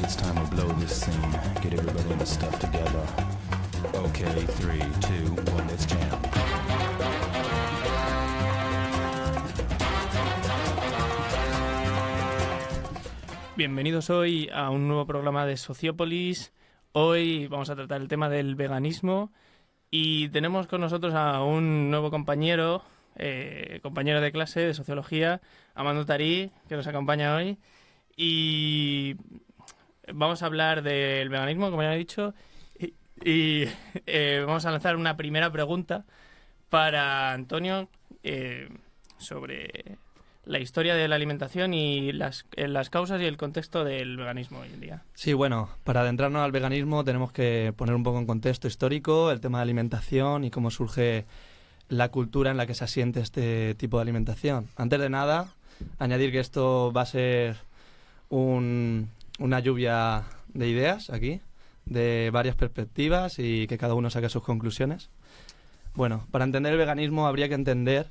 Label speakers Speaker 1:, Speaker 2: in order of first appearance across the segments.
Speaker 1: it's time to blow this scene. Get everybody in the stuff together. Okay, 3, 2, 1, let's jam.
Speaker 2: Bienvenidos hoy a un nuevo programa de Sociópolis. Hoy vamos a tratar el tema del veganismo y tenemos con nosotros a un nuevo compañero de clase de Sociología, Amandu Tarí, que nos acompaña hoy. Y vamos a hablar del veganismo, como ya he dicho, y vamos a lanzar una primera pregunta para Antonio sobre la historia de la alimentación y las causas y el contexto del veganismo hoy en día.
Speaker 3: Sí, bueno, para adentrarnos al veganismo tenemos que poner un poco en contexto histórico el tema de alimentación y cómo surge la cultura en la que se asiente este tipo de alimentación. Antes de nada, añadir que esto va a ser una lluvia de ideas aquí, de varias perspectivas y que cada uno saque sus conclusiones. Bueno, para entender el veganismo habría que entender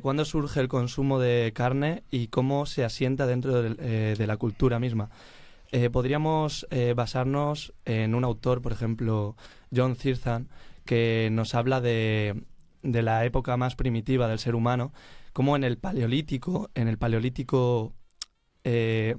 Speaker 3: cuándo surge el consumo de carne y cómo se asienta dentro de la cultura misma. Podríamos basarnos en un autor, por ejemplo, John Zerzan, que nos habla de la época más primitiva del ser humano, como en el Paleolítico,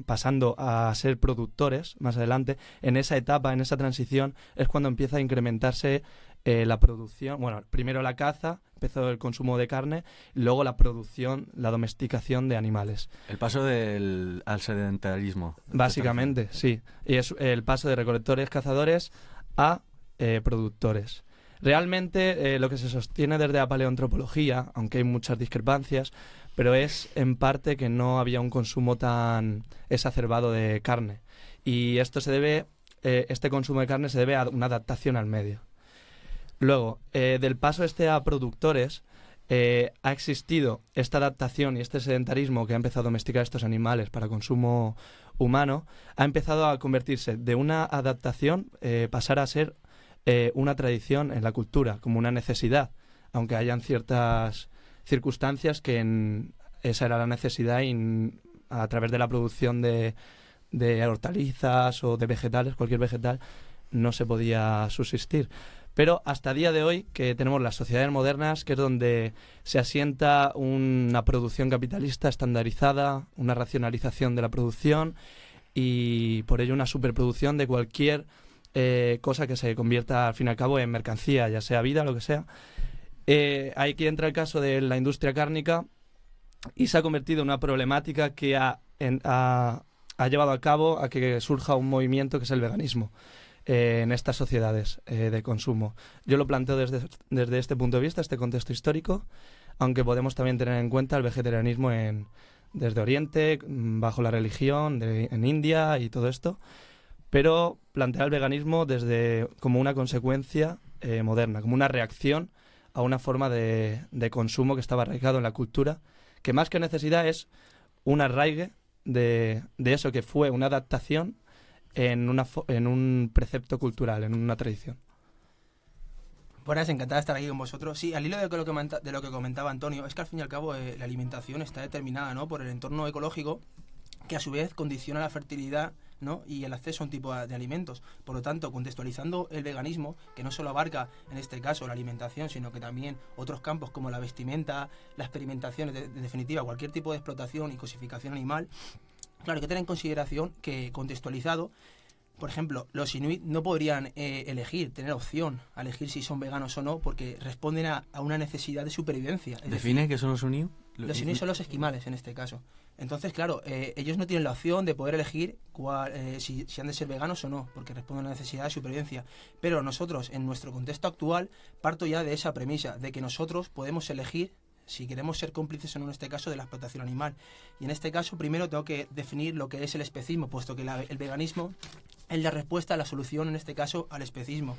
Speaker 3: pasando a ser productores más adelante, en esa etapa, en esa transición, es cuando empieza a incrementarse la producción. Bueno, primero la caza, empezó el consumo de carne, y luego la producción, la domesticación de animales.
Speaker 4: El paso al sedentarismo.
Speaker 3: Básicamente, sí. Y es el paso de recolectores, cazadores a productores. Realmente lo que se sostiene desde la paleoantropología, aunque hay muchas discrepancias, pero es en parte que no había un consumo tan exacerbado de carne. Y esto este consumo de carne se debe a una adaptación al medio. Luego, del paso a productores, ha existido esta adaptación y este sedentarismo que ha empezado a domesticar estos animales para consumo humano, ha empezado a convertirse de una adaptación, pasar a ser una tradición en la cultura, como una necesidad, aunque hayan ciertas circunstancias que esa era la necesidad y a través de la producción de hortalizas o de vegetales, cualquier vegetal, no se podía subsistir. Pero hasta el día de hoy, que tenemos las sociedades modernas, que es donde se asienta una producción capitalista estandarizada, una racionalización de la producción y por ello una superproducción de cualquier cosa que se convierta al fin y al cabo en mercancía, ya sea vida, lo que sea. Aquí entra el caso de la industria cárnica y se ha convertido en una problemática que ha llevado a cabo a que surja un movimiento que es el veganismo en estas sociedades de consumo. Yo lo planteo desde este punto de vista, este contexto histórico, aunque podemos también tener en cuenta el vegetarianismo desde Oriente, bajo la religión, en India y todo esto, pero plantear el veganismo como una consecuencia moderna, como una reacción a una forma de consumo que estaba arraigado en la cultura, que más que necesidad es un arraigue de eso que fue una adaptación en un precepto cultural, en una tradición.
Speaker 5: Buenas, encantada de estar aquí con vosotros. Sí, al hilo de lo que comentaba Antonio, es que al fin y al cabo la alimentación está determinada, ¿no?, por el entorno ecológico, que a su vez condiciona la fertilidad, ¿no?, y el acceso a un tipo de alimentos. Por lo tanto, contextualizando el veganismo, que no solo abarca en este caso la alimentación, sino que también otros campos como la vestimenta, la experimentación, en definitiva cualquier tipo de explotación y cosificación animal, claro, hay que tener en consideración que contextualizado, por ejemplo, los inuit no podrían tener opción a elegir si son veganos o no, porque responden a una necesidad de supervivencia.
Speaker 4: ¿Define qué son los inuit?
Speaker 5: Los inuit son los esquimales en este caso. Entonces, claro, ellos no tienen la opción de poder elegir si han de ser veganos o no, porque responden a una necesidad de supervivencia. Pero nosotros, en nuestro contexto actual, parto ya de esa premisa, de que nosotros podemos elegir si queremos ser cómplices o no en este caso de la explotación animal. Y en este caso primero tengo que definir lo que es el especismo, puesto que el veganismo es la respuesta a la solución, en este caso, al especismo.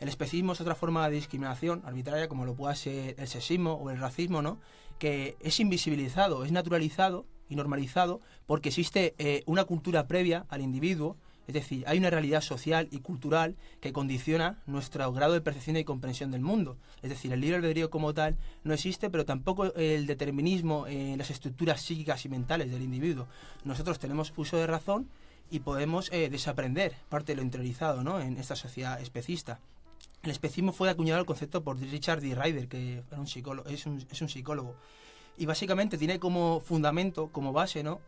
Speaker 5: El especismo es otra forma de discriminación arbitraria, como lo pueda ser el sexismo o el racismo, ¿no?, que es invisibilizado, es naturalizado y normalizado porque existe una cultura previa al individuo. Es decir, hay una realidad social y cultural que condiciona nuestro grado de percepción y comprensión del mundo. Es decir, el libre albedrío como tal no existe, pero tampoco el determinismo en las estructuras psíquicas y mentales del individuo. Nosotros tenemos uso de razón y podemos desaprender parte de lo interiorizado, ¿no?, en esta sociedad especista. El especismo fue acuñado el concepto por Richard D. Ryder, que era un psicólogo, es un psicólogo. Y básicamente tiene como fundamento, como base, ¿no?,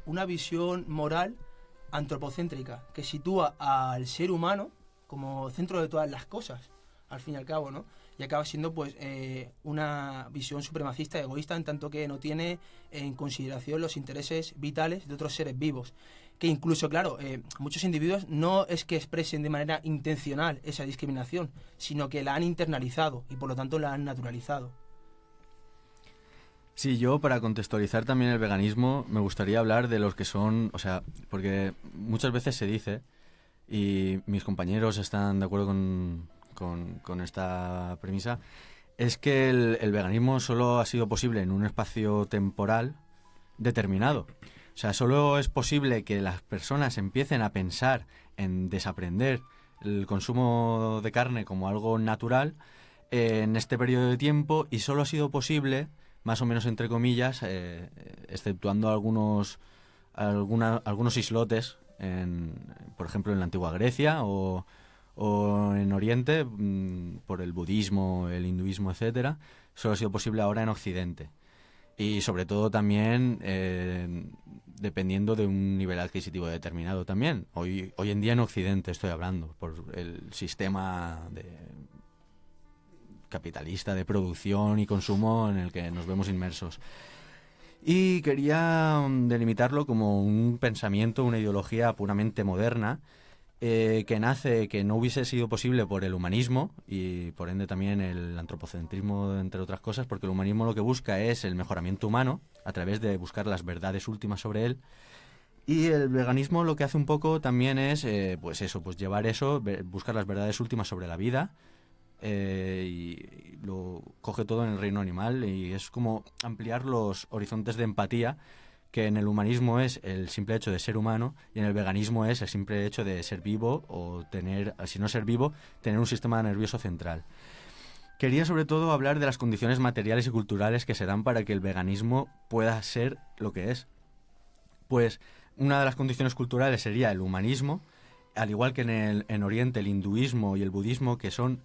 Speaker 5: una visión moral antropocéntrica que sitúa al ser humano como centro de todas las cosas, al fin y al cabo, ¿no? Y acaba siendo pues una visión supremacista y egoísta, en tanto que no tiene en consideración los intereses vitales de otros seres vivos. Que incluso, claro, muchos individuos no es que expresen de manera intencional esa discriminación, sino que la han internalizado y por lo tanto la han naturalizado.
Speaker 4: Sí, yo para contextualizar también el veganismo me gustaría hablar de los que son, o sea, porque muchas veces se dice, y mis compañeros están de acuerdo con esta premisa, es que el veganismo solo ha sido posible en un espacio temporal determinado. O sea, solo es posible que las personas empiecen a pensar en desaprender el consumo de carne como algo natural en este periodo de tiempo, y solo ha sido posible, más o menos entre comillas, exceptuando algunos islotes, por ejemplo en la antigua Grecia o en Oriente, por el budismo, el hinduismo, etcétera, solo ha sido posible ahora en Occidente. Y sobre todo también dependiendo de un nivel adquisitivo determinado también. Hoy en día en Occidente estoy hablando, por el sistema capitalista de producción y consumo en el que nos vemos inmersos. Y quería delimitarlo como un pensamiento, una ideología puramente moderna, que no hubiese sido posible por el humanismo y por ende también el antropocentrismo, entre otras cosas, porque el humanismo lo que busca es el mejoramiento humano a través de buscar las verdades últimas sobre él, y el veganismo lo que hace un poco también es pues llevar eso, buscar las verdades últimas sobre la vida, y lo coge todo en el reino animal, y es como ampliar los horizontes de empatía, que en el humanismo es el simple hecho de ser humano, y en el veganismo es el simple hecho de ser vivo, o tener, si no ser vivo, tener un sistema nervioso central. Quería sobre todo hablar de las condiciones materiales y culturales que se dan para que el veganismo pueda ser lo que es. Pues una de las condiciones culturales sería el humanismo, al igual que en Oriente el hinduismo y el budismo, que son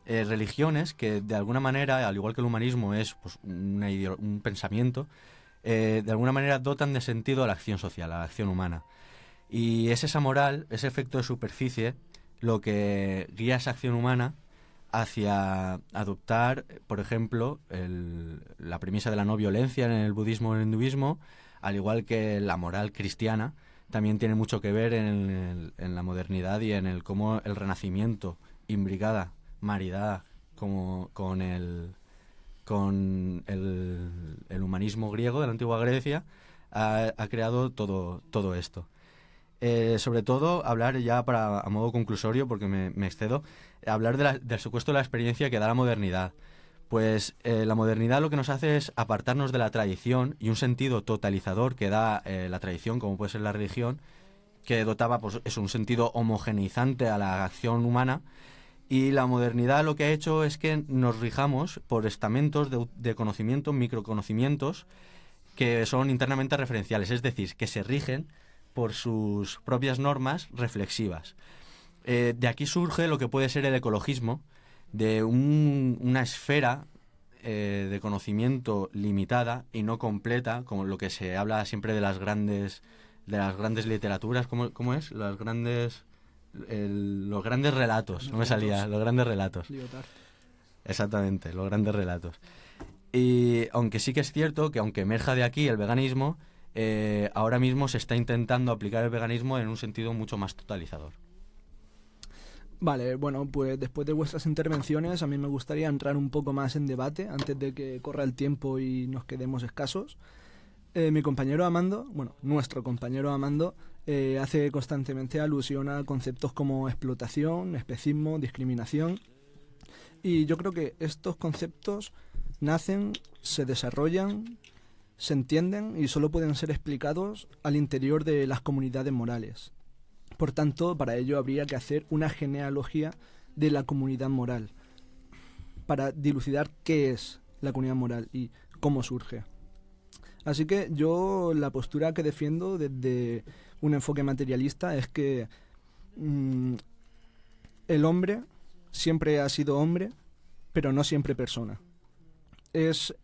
Speaker 4: religiones que de alguna manera, al igual que el humanismo es pues, un pensamiento, de alguna manera dotan de sentido a la acción social, a la acción humana. Y es esa moral, ese efecto de superficie, lo que guía esa acción humana hacia adoptar, por ejemplo, la premisa de la no violencia en el budismo o en el hinduismo, al igual que la moral cristiana, también tiene mucho que ver en la modernidad y en cómo el Renacimiento, imbricada, maridada con el humanismo griego de la antigua Grecia, ha creado todo esto. Sobre todo, hablar ya a modo conclusorio, porque me excedo, hablar del supuesto de la experiencia que da la modernidad. Pues la modernidad lo que nos hace es apartarnos de la tradición y un sentido totalizador que da la tradición, como puede ser la religión, que dotaba pues, un sentido homogeneizante a la acción humana. Y la modernidad lo que ha hecho es que nos rijamos por estamentos de conocimiento, microconocimientos, que son internamente referenciales, es decir, que se rigen por sus propias normas reflexivas. De aquí surge lo que puede ser el ecologismo, de una esfera de conocimiento limitada y no completa, como lo que se habla siempre de las grandes literaturas, ¿cómo es? Los grandes relatos, no me salía, los grandes relatos.
Speaker 3: Lyotard.
Speaker 4: Exactamente, los grandes relatos. Y aunque sí que es cierto que aunque emerja de aquí el veganismo, ahora mismo se está intentando aplicar el veganismo en un sentido mucho más totalizador.
Speaker 6: Vale, bueno, pues después de vuestras intervenciones a mí me gustaría entrar un poco más en debate antes de que corra el tiempo y nos quedemos escasos. Mi compañero Amando, nuestro compañero Amando, hace constantemente alusión a conceptos como explotación, especismo, discriminación. Y yo creo que estos conceptos nacen, se desarrollan, se entienden y solo pueden ser explicados al interior de las comunidades morales. Por tanto, para ello habría que hacer una genealogía de la comunidad moral para dilucidar qué es la comunidad moral y cómo surge. Así que yo la postura que defiendo desde un enfoque materialista es que el hombre siempre ha sido hombre, pero no siempre persona. Es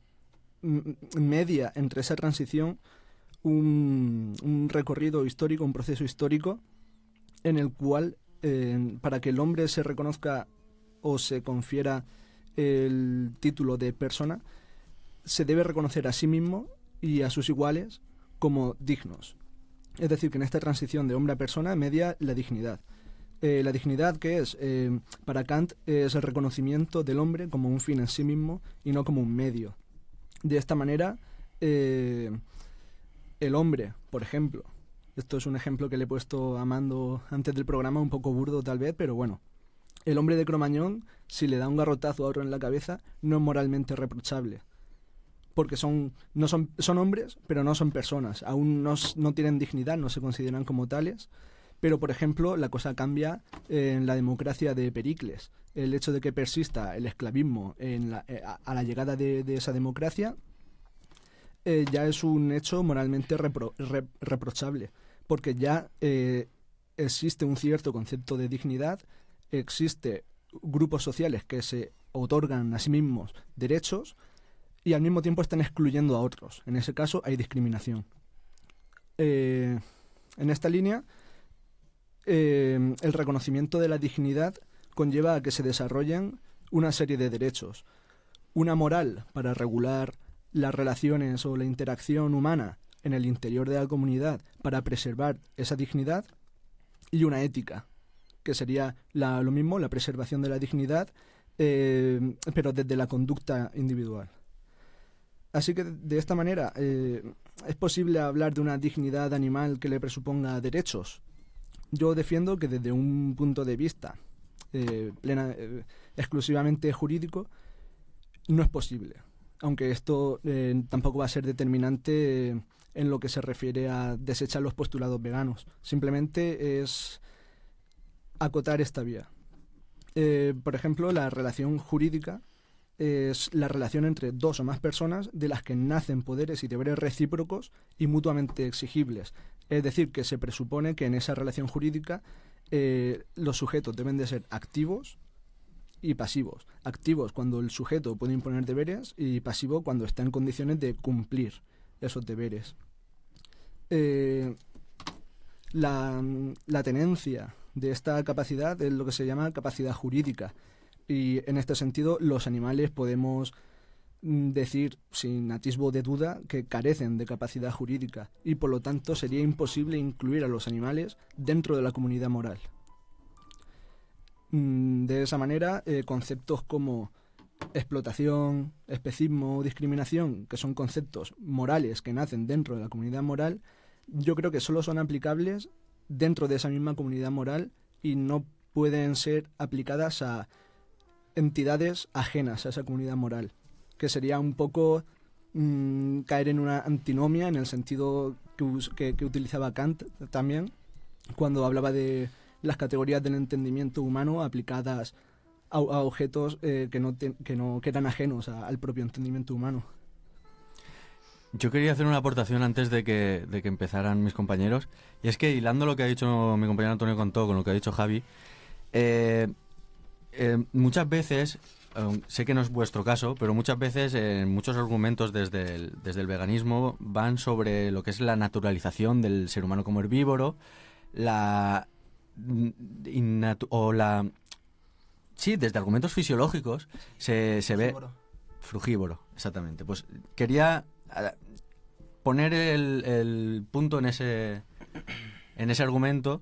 Speaker 6: media entre esa transición un recorrido histórico, un proceso histórico en el cual para que el hombre se reconozca o se confiera el título de persona, se debe reconocer a sí mismo y a sus iguales como dignos. Es decir, que en esta transición de hombre a persona media la dignidad. La dignidad, ¿qué es? Para Kant es el reconocimiento del hombre como un fin en sí mismo y no como un medio. De esta manera, el hombre, por ejemplo, esto es un ejemplo que le he puesto a Mando antes del programa, un poco burdo tal vez, pero bueno, el hombre de Cromañón, si le da un garrotazo a otro en la cabeza, no es moralmente reprochable. Porque son hombres, pero no son personas. Aún no tienen dignidad, no se consideran como tales. Pero, por ejemplo, la cosa cambia en la democracia de Pericles. El hecho de que persista el esclavismo a la llegada de esa democracia ya es un hecho moralmente reprochable. Porque ya existe un cierto concepto de dignidad, existe grupos sociales que se otorgan a sí mismos derechos y al mismo tiempo están excluyendo a otros. En ese caso hay discriminación. En esta línea, el reconocimiento de la dignidad conlleva a que se desarrollen una serie de derechos. Una moral para regular las relaciones o la interacción humana en el interior de la comunidad para preservar esa dignidad, y una ética, que sería lo mismo, la preservación de la dignidad, pero desde la conducta individual. Así que de esta manera es posible hablar de una dignidad animal que le presuponga derechos. Yo defiendo que desde un punto de vista exclusivamente jurídico no es posible, aunque esto tampoco va a ser determinante en lo que se refiere a desechar los postulados veganos. Simplemente es acotar esta vía. Por ejemplo, la relación jurídica es la relación entre dos o más personas de las que nacen poderes y deberes recíprocos y mutuamente exigibles. Es decir, que se presupone que en esa relación jurídica los sujetos deben de ser activos y pasivos. Activos cuando el sujeto puede imponer deberes y pasivo cuando está en condiciones de cumplir esos deberes. La tenencia de esta capacidad es lo que se llama capacidad jurídica. Y en este sentido, los animales podemos decir, sin atisbo de duda, que carecen de capacidad jurídica y por lo tanto sería imposible incluir a los animales dentro de la comunidad moral. De esa manera, conceptos como explotación, especismo, discriminación, que son conceptos morales que nacen dentro de la comunidad moral, yo creo que solo son aplicables dentro de esa misma comunidad moral y no pueden ser aplicadas a entidades ajenas a esa comunidad moral, que sería un poco caer en una antinomia en el sentido que utilizaba Kant también cuando hablaba de las categorías del entendimiento humano aplicadas a objetos que eran ajenos al propio entendimiento humano.
Speaker 4: Yo quería hacer una aportación antes de que empezaran mis compañeros, y es que hilando lo que ha dicho mi compañero Antonio Contó con lo que ha dicho Javi, muchas veces, sé que no es vuestro caso, pero muchas veces muchos argumentos desde el veganismo van sobre lo que es la naturalización del ser humano como herbívoro, sí, desde argumentos fisiológicos se ve frugívoro, exactamente. Pues quería poner el punto en ese argumento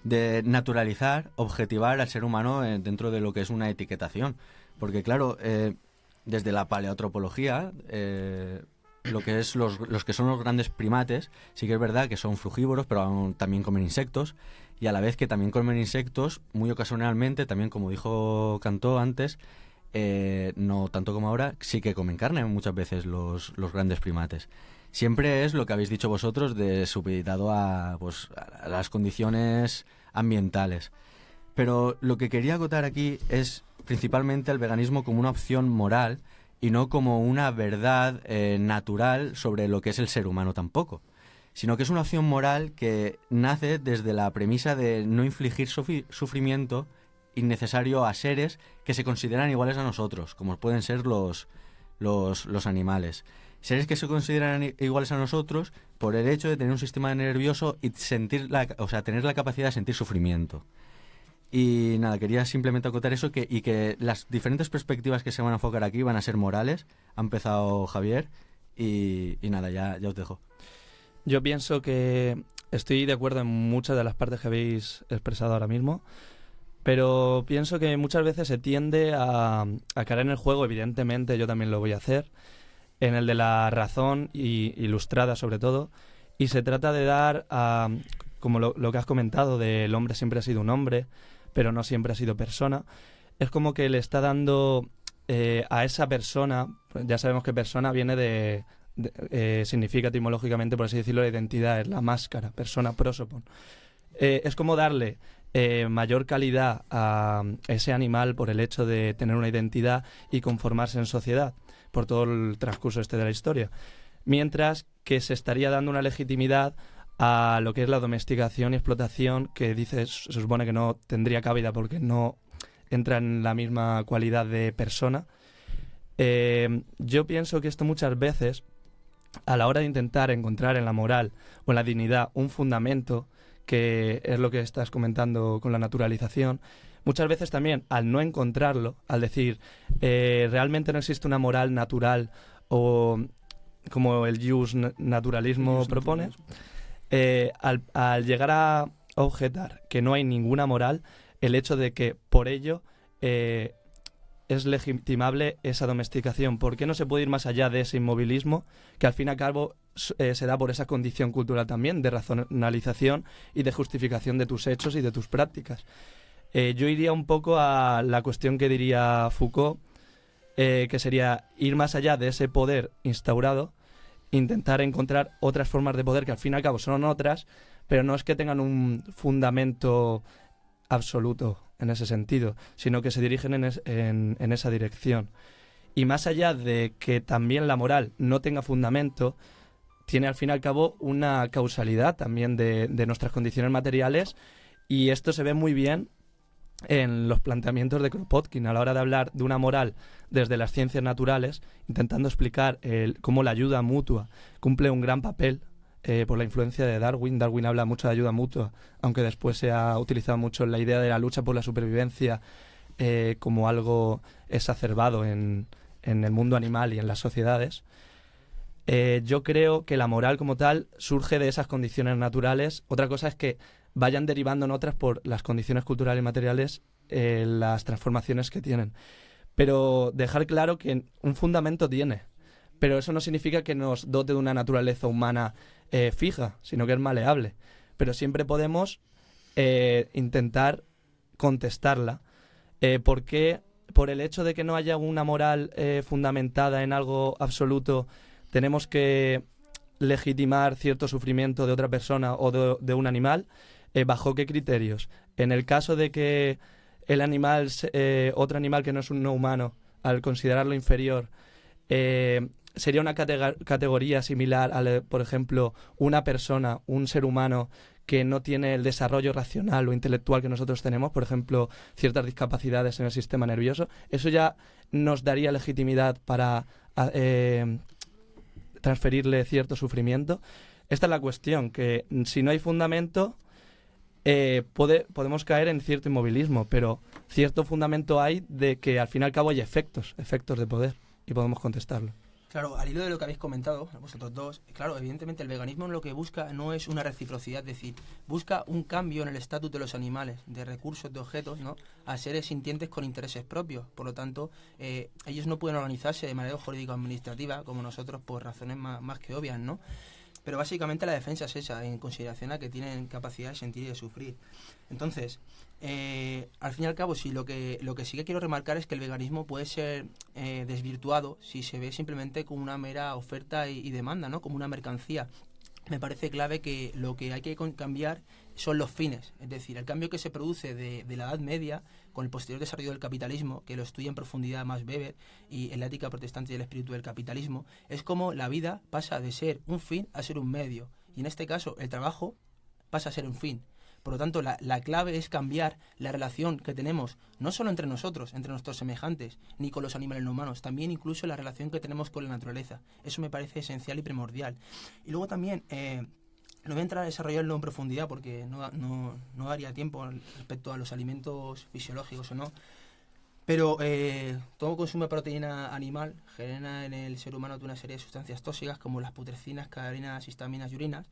Speaker 4: de naturalizar, objetivar al ser humano dentro de lo que es una etiquetación. Porque claro, desde la paleoantropología, lo que es los que son los grandes primates, sí que es verdad que son frugívoros, pero aún también comen insectos, y a la vez que también comen insectos, muy ocasionalmente, también como dijo Cantó antes, no tanto como ahora, sí que comen carne muchas veces los grandes primates. Siempre es lo que habéis dicho vosotros de supeditado a las condiciones ambientales. Pero lo que quería acotar aquí es principalmente el veganismo como una opción moral y no como una verdad natural sobre lo que es el ser humano tampoco, sino que es una opción moral que nace desde la premisa de no infligir sufrimiento innecesario a seres que se consideran iguales a nosotros, como pueden ser los animales. Seres que se consideran iguales a nosotros por el hecho de tener un sistema nervioso y tener la capacidad de sentir sufrimiento. Y nada, quería simplemente acotar eso y que las diferentes perspectivas que se van a enfocar aquí van a ser morales. Ha empezado Javier y nada, ya os dejo.
Speaker 3: Yo pienso que estoy de acuerdo en muchas de las partes que habéis expresado ahora mismo, pero pienso que muchas veces se tiende a caer en el juego, evidentemente yo también lo voy a hacer, en el de la razón ilustrada sobre todo, y se trata de dar, como lo que has comentado, de el hombre siempre ha sido un hombre, pero no siempre ha sido persona. Es como que le está dando a esa persona, ya sabemos que persona viene significa etimológicamente, por así decirlo, la identidad, es la máscara, persona, prosopon. Es como darle mayor calidad a ese animal por el hecho de tener una identidad y conformarse en sociedad, por todo el transcurso de la historia. Mientras que se estaría dando una legitimidad a lo que es la domesticación y explotación, que se supone que no tendría cabida porque no entra en la misma cualidad de persona. Yo pienso que esto muchas veces, a la hora de intentar encontrar en la moral o en la dignidad un fundamento, que es lo que estás comentando con la naturalización, muchas veces también al no encontrarlo, al decir realmente no existe una moral natural o como el naturalismo propone, al llegar a objetar que no hay ninguna moral, el hecho de que por ello es legitimable esa domesticación. ¿Por qué no se puede ir más allá de ese inmovilismo que al fin y al cabo se da por esa condición cultural también de racionalización y de justificación de tus hechos y de tus prácticas? Yo iría un poco a la cuestión que diría Foucault, que sería ir más allá de ese poder instaurado, intentar encontrar otras formas de poder que al fin y al cabo son otras, pero no es que tengan un fundamento absoluto en ese sentido, sino que se dirigen en esa dirección. Y más allá de que también la moral no tenga fundamento, tiene al fin y al cabo una causalidad también de nuestras condiciones materiales, y esto se ve muy bien en los planteamientos de Kropotkin a la hora de hablar de una moral desde las ciencias naturales, intentando explicar cómo la ayuda mutua cumple un gran papel por la influencia de Darwin. Darwin habla mucho de ayuda mutua, aunque después se ha utilizado mucho la idea de la lucha por la supervivencia como algo exacerbado en el mundo animal y en las sociedades. Yo creo que la moral como tal surge de esas condiciones naturales. Otra cosa es que vayan derivando en otras por las condiciones culturales y materiales, las transformaciones que tienen. Pero dejar claro que un fundamento tiene, pero eso no significa que nos dote de una naturaleza humana fija, sino que es maleable. Pero siempre podemos intentar contestarla. ¿Por qué? Por el hecho de que no haya una moral fundamentada en algo absoluto, tenemos que legitimar cierto sufrimiento de otra persona o de un animal. ¿Bajo qué criterios? En el caso de que el animal, otro animal que no es un no humano, al considerarlo inferior, sería una categoría similar a, por ejemplo, una persona, un ser humano que no tiene el desarrollo racional o intelectual que nosotros tenemos, por ejemplo, ciertas discapacidades en el sistema nervioso. Eso ya nos daría legitimidad para transferirle cierto sufrimiento. Esta es la cuestión, que si no hay fundamento, podemos caer en cierto inmovilismo, pero cierto fundamento hay de que al fin y al cabo hay efectos de poder, y podemos contestarlo.
Speaker 5: Claro, al hilo de lo que habéis comentado, vosotros dos, claro, evidentemente el veganismo lo que busca no es una reciprocidad, es decir, busca un cambio en el estatus de los animales, de recursos, de objetos, ¿no?, a seres sintientes con intereses propios. Por lo tanto, ellos no pueden organizarse de manera jurídico-administrativa como nosotros por razones más que obvias, ¿no? Pero básicamente la defensa es esa, en consideración a que tienen capacidad de sentir y de sufrir. Entonces, al fin y al cabo, sí, lo que sí que quiero remarcar es que el veganismo puede ser desvirtuado si se ve simplemente como una mera oferta y demanda, ¿no?, como una mercancía. me parece clave que lo que hay que cambiar son los fines. Es decir, el cambio que se produce de la Edad Media con el posterior desarrollo del capitalismo, que lo estudia en profundidad Max Weber, y en la ética protestante y el espíritu del capitalismo, es como la vida pasa de ser un fin a ser un medio. Y en este caso, el trabajo pasa a ser un fin. Por lo tanto, la clave es cambiar la relación que tenemos, no solo entre nosotros, entre nuestros semejantes, ni con los animales no humanos, también incluso la relación que tenemos con la naturaleza. Eso me parece esencial y primordial. Y luego también, no voy a entrar a desarrollarlo en profundidad porque no daría tiempo respecto a los alimentos fisiológicos o no, pero todo consumo de proteína animal genera en el ser humano una serie de sustancias tóxicas como las putrecinas, cadarinas, histaminas y urinas,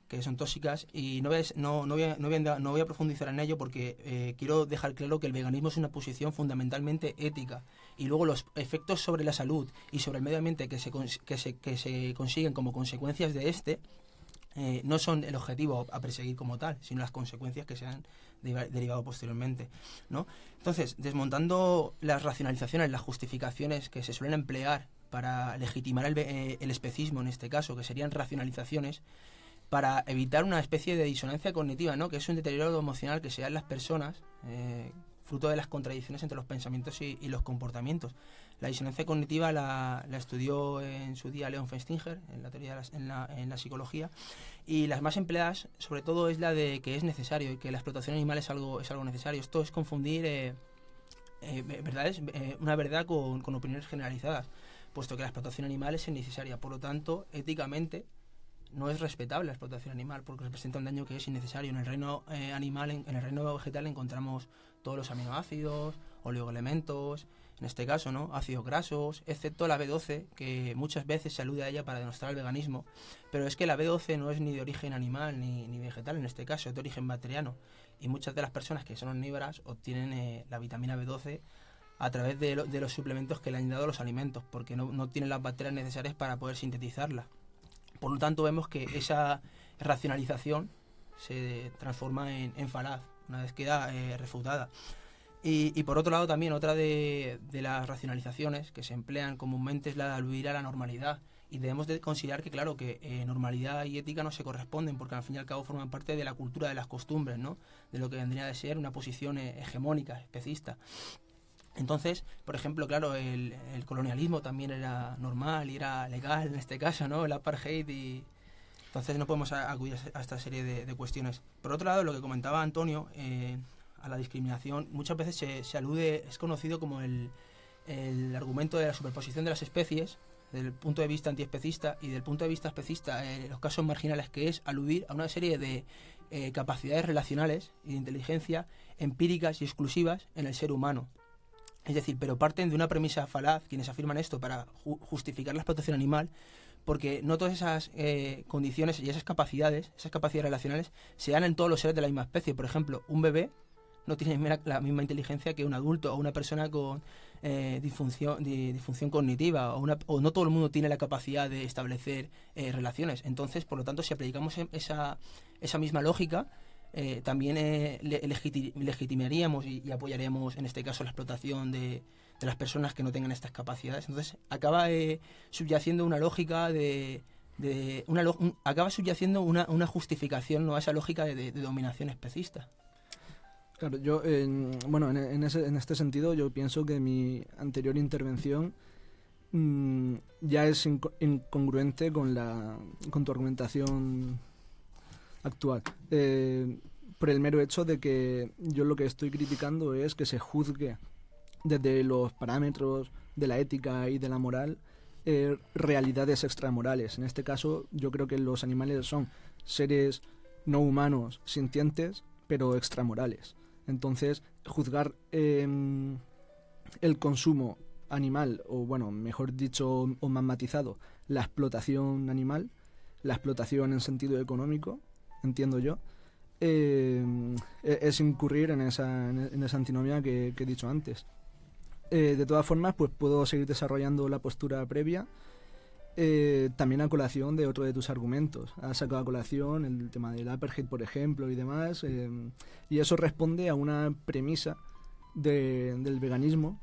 Speaker 5: que son tóxicas, y no voy a profundizar en ello porque quiero dejar claro que el veganismo es una posición fundamentalmente ética, y luego los efectos sobre la salud y sobre el medio ambiente que se consiguen como consecuencias de no son el objetivo a perseguir como tal, sino las consecuencias que se han derivado posteriormente, ¿no? Entonces, desmontando las racionalizaciones, las justificaciones que se suelen emplear para legitimar el especismo en este caso, que serían racionalizaciones, para evitar una especie de disonancia cognitiva, ¿no? Que es un deterioro emocional que se da en las personas, fruto de las contradicciones entre los pensamientos y los comportamientos. La disonancia cognitiva la estudió en su día Leon Festinger, en la teoría en la psicología, y las más empleadas, sobre todo, es la de que es necesario y que la explotación animal es algo necesario. Esto es confundir verdades, una verdad con opiniones generalizadas, puesto que la explotación animal es innecesaria. Por lo tanto, éticamente, no es respetable la explotación animal porque representa un daño que es innecesario. En el reino animal, en el reino vegetal encontramos todos los aminoácidos, oligoelementos, en este caso, ¿no? Ácidos grasos, excepto la B12, que muchas veces se alude a ella para denostar el veganismo, pero es que la B12 no es ni de origen animal ni vegetal, en este caso es de origen bacteriano, y muchas de las personas que son omnívoras obtienen la vitamina B12 a través de los suplementos que le han dado los alimentos, porque no tienen las bacterias necesarias para poder sintetizarla. Por lo tanto, vemos que esa racionalización se transforma en falaz una vez queda refutada. Y por otro lado, también otra de las racionalizaciones que se emplean comúnmente es la de aludir a la normalidad. Y debemos de considerar que, claro, que normalidad y ética no se corresponden, porque al fin y al cabo forman parte de la cultura de las costumbres, ¿no? De lo que vendría a ser una posición hegemónica, especista. Entonces, por ejemplo, claro, el colonialismo también era normal y era legal en este caso, ¿no? El apartheid, y entonces no podemos acudir a esta serie de cuestiones. Por otro lado, lo que comentaba Antonio, a la discriminación, muchas veces se alude, es conocido como el argumento de la superposición de las especies, desde el punto de vista antiespecista, y desde el punto de vista especista, los casos marginales, que es aludir a una serie de capacidades relacionales y de inteligencia empíricas y exclusivas en el ser humano. Es decir, pero parten de una premisa falaz quienes afirman esto para justificar la explotación animal, porque no todas esas condiciones y esas capacidades relacionales se dan en todos los seres de la misma especie. Por ejemplo, un bebé no tiene la misma inteligencia que un adulto o una persona con disfunción cognitiva, o no todo el mundo tiene la capacidad de establecer relaciones. Entonces, por lo tanto, si aplicamos esa misma lógica, también legitimaríamos y apoyaríamos en este caso la explotación de las personas que no tengan estas capacidades. Entonces acaba subyaciendo una lógica acaba subyaciendo una justificación, ¿no?, a esa lógica de dominación especista.
Speaker 6: Claro, yo en este sentido yo pienso que mi anterior intervención ya es incongruente con tu argumentación actual, por el mero hecho de que yo lo que estoy criticando es que se juzgue desde los parámetros de la ética y de la moral realidades extramorales. En este caso, yo creo que los animales son seres no humanos, sintientes, pero extramorales. Entonces, juzgar el consumo animal, o bueno, mejor dicho o más matizado, la explotación animal, la explotación en sentido económico, entiendo yo, es incurrir en esa antinomia que he dicho antes. De todas formas, pues puedo seguir desarrollando la postura previa, también a colación de otro de tus argumentos. Has sacado a colación el tema del apartheid, por ejemplo, y demás, y eso responde a una premisa del veganismo,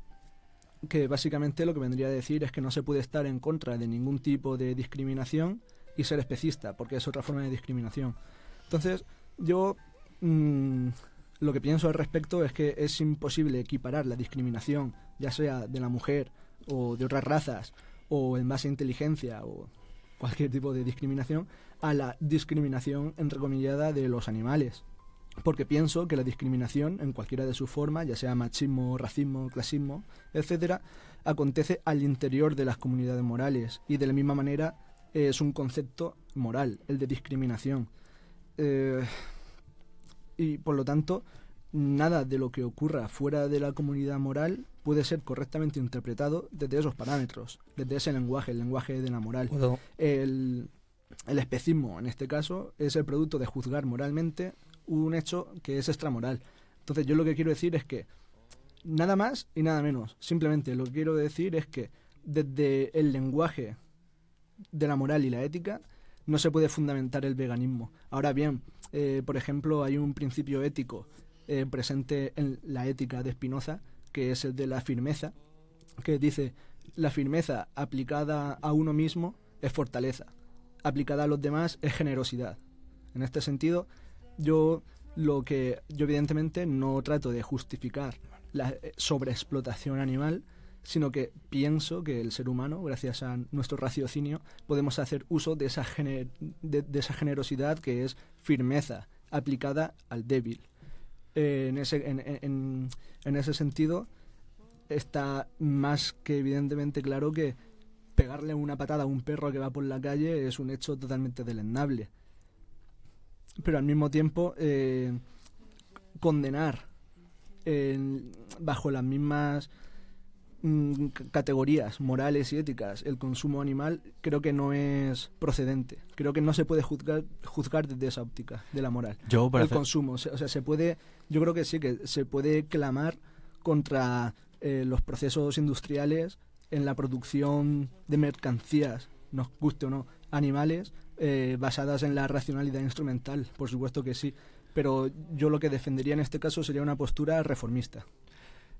Speaker 6: que básicamente lo que vendría a decir es que no se puede estar en contra de ningún tipo de discriminación y ser especista, porque es otra forma de discriminación. Entonces, yo lo que pienso al respecto es que es imposible equiparar la discriminación, ya sea de la mujer o de otras razas, o en base a inteligencia o cualquier tipo de discriminación, a la discriminación entrecomillada de los animales. Porque pienso que la discriminación, en cualquiera de sus formas, ya sea machismo, racismo, clasismo, etcétera, acontece al interior de las comunidades morales, y de la misma manera es un concepto moral, el de discriminación. Y por lo tanto, nada de lo que ocurra fuera de la comunidad moral puede ser correctamente interpretado desde esos parámetros, desde ese lenguaje, el lenguaje de la moral.
Speaker 3: Puedo-
Speaker 6: El especismo, en este caso, es el producto de juzgar moralmente un hecho que es extramoral. Entonces, yo lo que quiero decir es que nada más y nada menos. Simplemente lo que quiero decir es que desde el lenguaje de la moral y la ética no se puede fundamentar el veganismo. Ahora bien, por ejemplo, hay un principio ético presente en la ética de Spinoza, que es el de la firmeza, que dice: la firmeza aplicada a uno mismo es fortaleza, aplicada a los demás es generosidad. En este sentido, yo evidentemente no trato de justificar la sobreexplotación animal, sino que pienso que el ser humano, gracias a nuestro raciocinio, podemos hacer uso de esa generosidad que es firmeza aplicada al débil. En ese sentido, está más que evidentemente claro que pegarle una patada a un perro que va por la calle es un hecho totalmente deleznable. Pero al mismo tiempo, condenar bajo las mismas categorías morales y éticas el consumo animal, creo que no es procedente. Creo que no se puede juzgar desde esa óptica de la moral. Consumo, o sea, yo creo que sí, que se puede clamar contra los procesos industriales en la producción de mercancías, nos guste o no, animales, basadas en la racionalidad instrumental, por supuesto que sí, pero yo lo que defendería en este caso sería una postura reformista.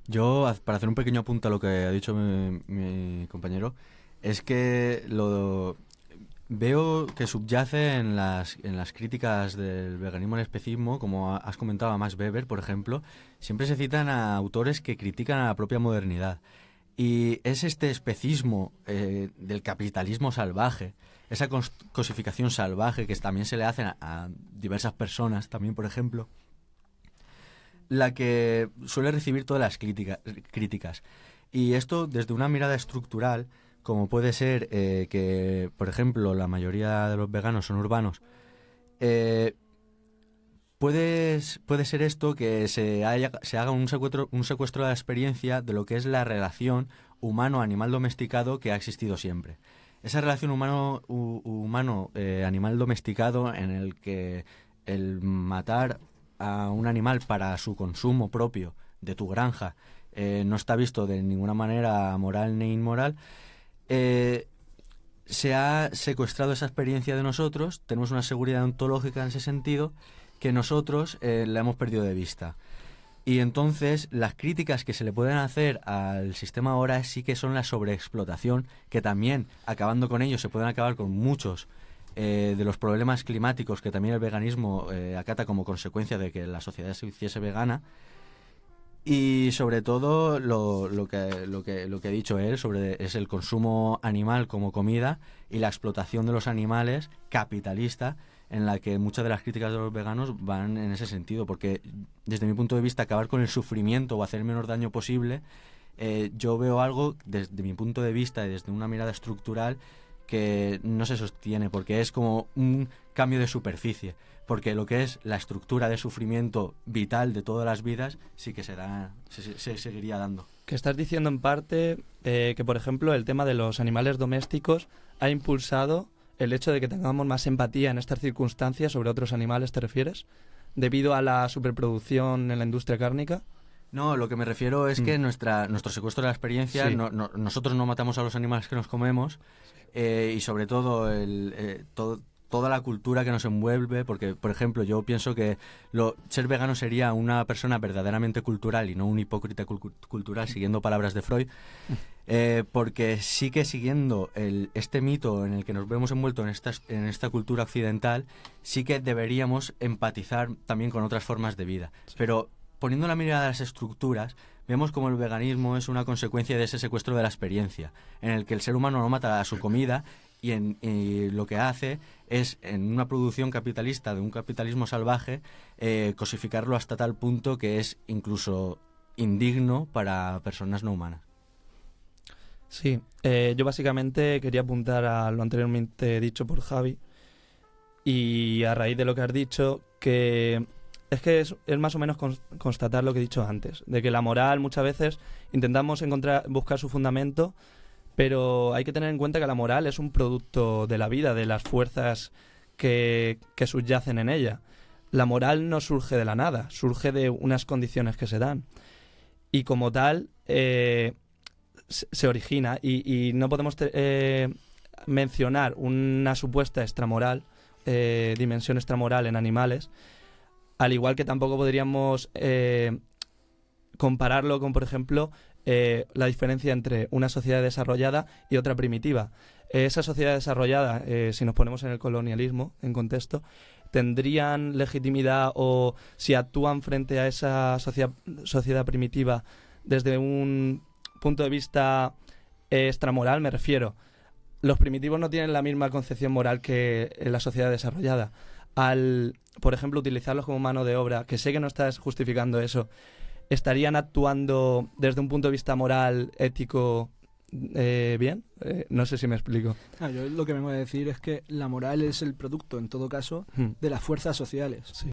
Speaker 4: Yo, para hacer un pequeño apunte a lo que ha dicho mi compañero, es que veo que subyace en las críticas del veganismo al especismo, como has comentado a Max Weber, por ejemplo, siempre se citan a autores que critican a la propia modernidad. Y es este especismo del capitalismo salvaje, esa cosificación salvaje que también se le hace a diversas personas, también por ejemplo, la que suele recibir todas las críticas. Y esto desde una mirada estructural, como puede ser que, por ejemplo, la mayoría de los veganos son urbanos. Puede ser esto que se haga un secuestro de la experiencia de lo que es la relación humano-animal domesticado que ha existido siempre. Esa relación humano-animal domesticado en el que el matar a un animal para su consumo propio de tu granja no está visto de ninguna manera moral ni inmoral. Se ha secuestrado esa experiencia de nosotros, tenemos una seguridad ontológica en ese sentido que nosotros la hemos perdido de vista. Y entonces las críticas que se le pueden hacer al sistema ahora sí que son la sobreexplotación, que también, acabando con ello, se pueden acabar con muchos de los problemas climáticos que también el veganismo acata como consecuencia de que la sociedad se hiciese vegana. Y sobre todo lo que ha dicho él es el consumo animal como comida y la explotación de los animales capitalista, en la que muchas de las críticas de los veganos van en ese sentido, porque desde mi punto de vista acabar con el sufrimiento o hacer el menor daño posible, yo veo algo desde mi punto de vista y desde una mirada estructural que no se sostiene, porque es como un cambio de superficie, porque lo que es la estructura de sufrimiento vital de todas las vidas sí que se seguiría dando.
Speaker 3: Que estás diciendo en parte que, por ejemplo, el tema de los animales domésticos ha impulsado el hecho de que tengamos más empatía en estas circunstancias sobre otros animales, ¿te refieres? Debido a la superproducción en la industria cárnica.
Speaker 4: No, lo que me refiero es que nuestro secuestro de la experiencia,
Speaker 3: Sí.
Speaker 4: nosotros no matamos a los animales que nos comemos, y sobre todo toda la cultura que nos envuelve, porque, por ejemplo, yo pienso que ser vegano sería una persona verdaderamente cultural y no un hipócrita cultural, siguiendo palabras de Freud, porque sí que siguiendo este mito en el que nos vemos envueltos en esta cultura occidental, sí que deberíamos empatizar también con otras formas de vida. Sí. Pero poniendo la mirada a las estructuras, vemos como el veganismo es una consecuencia de ese secuestro de la experiencia, en el que el ser humano no mata a su comida y lo que hace es, en una producción capitalista de un capitalismo salvaje, cosificarlo hasta tal punto que es incluso indigno para personas no humanas.
Speaker 3: Sí, yo básicamente quería apuntar a lo anteriormente dicho por Javi, y a raíz de lo que has dicho, que es más o menos constatar lo que he dicho antes, de que la moral muchas veces intentamos buscar su fundamento, pero hay que tener en cuenta que la moral es un producto de la vida, de las fuerzas que subyacen en ella. La moral no surge de la nada, surge de unas condiciones que se dan. Y como tal, se origina. Y no podemos mencionar una supuesta extramoral, dimensión extramoral en animales, al igual que tampoco podríamos compararlo con, por ejemplo, la diferencia entre una sociedad desarrollada y otra primitiva. Esa sociedad desarrollada, si nos ponemos en el colonialismo, en contexto, ¿tendrían legitimidad o si actúan frente a esa sociedad primitiva desde un punto de vista extramoral? Me refiero, los primitivos no tienen la misma concepción moral que la sociedad desarrollada. Al, por ejemplo, utilizarlos como mano de obra, que sé que no estás justificando eso, ¿estarían actuando desde un punto de vista moral, ético, bien? No sé si me explico.
Speaker 6: Yo lo que vengo a decir es que la moral es el producto, en todo caso, de las fuerzas sociales.
Speaker 3: Sí.